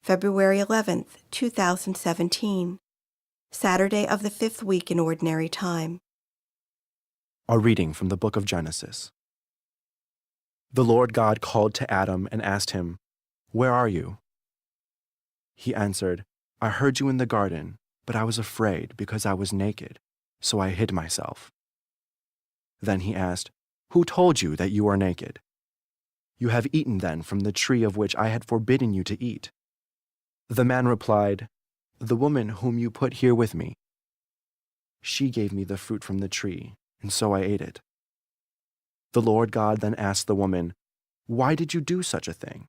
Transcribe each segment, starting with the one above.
February 11th, 2017, Saturday of the 5th week in Ordinary Time. A reading from the book of Genesis. The Lord God called to Adam and asked him, "Where are you?" He answered, "I heard you in the garden, but I was afraid because I was naked, so I hid myself." Then he asked, "Who told you that you are naked? You have eaten then from the tree of which I had forbidden you to eat." The man replied, "The woman whom you put here with me, she gave me the fruit from the tree, and so I ate it." The Lord God then asked the woman, "Why did you do such a thing?"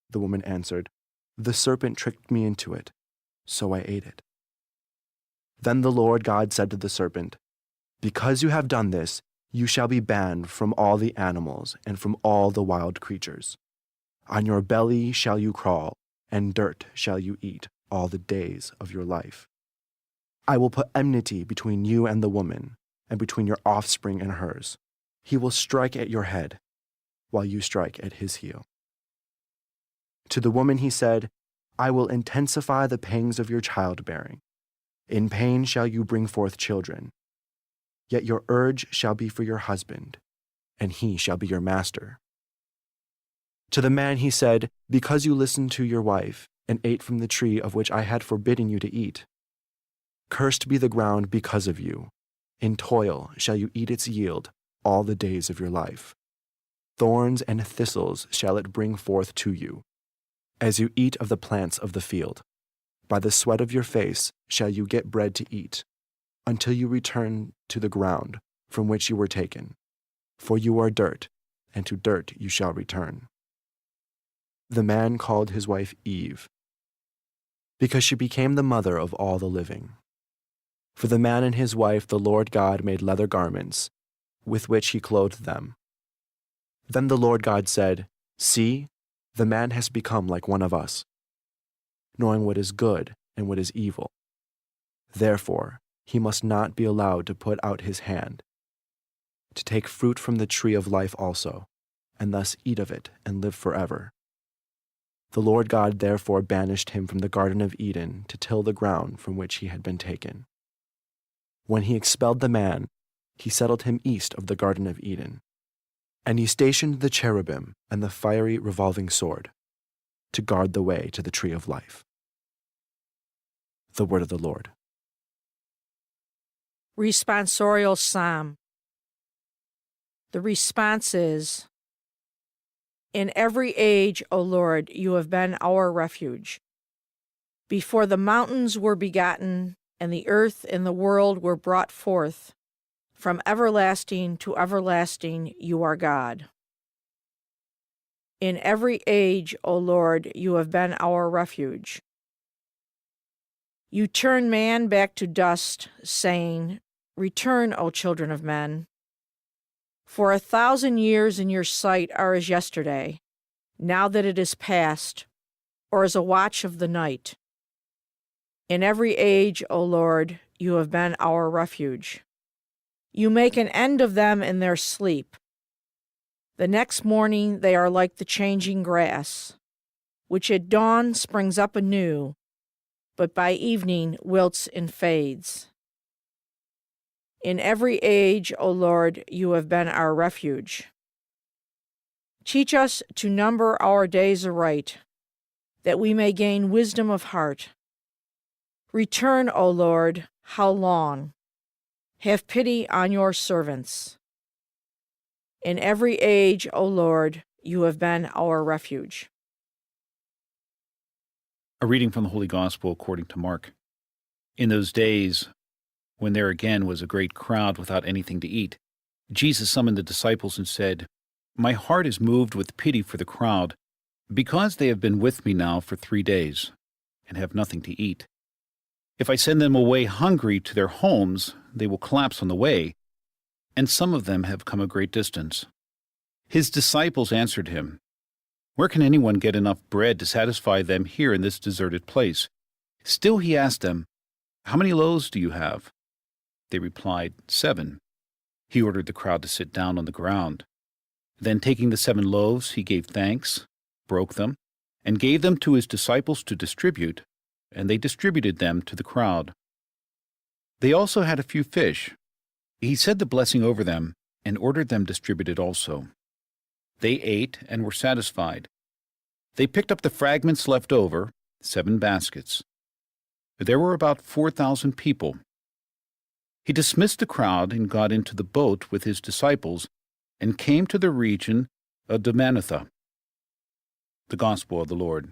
The woman answered, "The serpent tricked me into it, so I ate it." Then the Lord God said to the serpent, "Because you have done this, you shall be banned from all the animals and from all the wild creatures. On your belly shall you crawl, and dirt shall you eat all the days of your life. I will put enmity between you and the woman, and between your offspring and hers. He will strike at your head, while you strike at his heel." To the woman he said, "I will intensify the pangs of your childbearing. In pain shall you bring forth children. Yet your urge shall be for your husband, and he shall be your master." To the man he said, "Because you listened to your wife, and ate from the tree of which I had forbidden you to eat, cursed be the ground because of you. In toil shall you eat its yield all the days of your life. Thorns and thistles shall it bring forth to you, as you eat of the plants of the field. By the sweat of your face shall you get bread to eat, until you return to the ground from which you were taken. For you are dirt, and to dirt you shall return." The man called his wife Eve, because she became the mother of all the living. For the man and his wife the Lord God made leather garments, with which he clothed them. Then the Lord God said, "See, the man has become like one of us, knowing what is good and what is evil. Therefore, he must not be allowed to put out his hand, to take fruit from the tree of life also, and thus eat of it and live forever." The Lord God therefore banished him from the Garden of Eden to till the ground from which he had been taken. When he expelled the man, he settled him east of the Garden of Eden, and he stationed the cherubim and the fiery revolving sword to guard the way to the tree of life. The word of the Lord. Responsorial Psalm. The response is, "In every age, O Lord, you have been our refuge. Before the mountains were begotten, and the earth and the world were brought forth, from everlasting to everlasting you are God. In every age, O Lord, you have been our refuge. You turn man back to dust, saying, 'Return, O children of men.' For 1,000 years in your sight are as yesterday, now that it is past, or as a watch of the night. In every age, O Lord, you have been our refuge. You make an end of them in their sleep. The next morning they are like the changing grass, which at dawn springs up anew, but by evening wilts and fades. In every age, O Lord, you have been our refuge. Teach us to number our days aright, that we may gain wisdom of heart. Return, O Lord, how long? Have pity on your servants. In every age, O Lord, you have been our refuge." A reading from the Holy Gospel according to Mark. In those days, when there again was a great crowd without anything to eat, Jesus summoned the disciples and said, "My heart is moved with pity for the crowd, because they have been with me now for 3 days, and have nothing to eat. If I send them away hungry to their homes, they will collapse on the way, and some of them have come a great distance." His disciples answered him, "Where can anyone get enough bread to satisfy them here in this deserted place?" Still he asked them, "How many loaves do you have?" They replied, 7. He ordered the crowd to sit down on the ground. Then taking the 7 loaves, he gave thanks, broke them, and gave them to his disciples to distribute, and they distributed them to the crowd. They also had a few fish. He said the blessing over them, and ordered them distributed also. They ate and were satisfied. They picked up the fragments left over, 7 baskets. There were about 4,000 people. He dismissed the crowd and got into the boat with his disciples and came to the region of Dalmanutha. The Gospel of the Lord.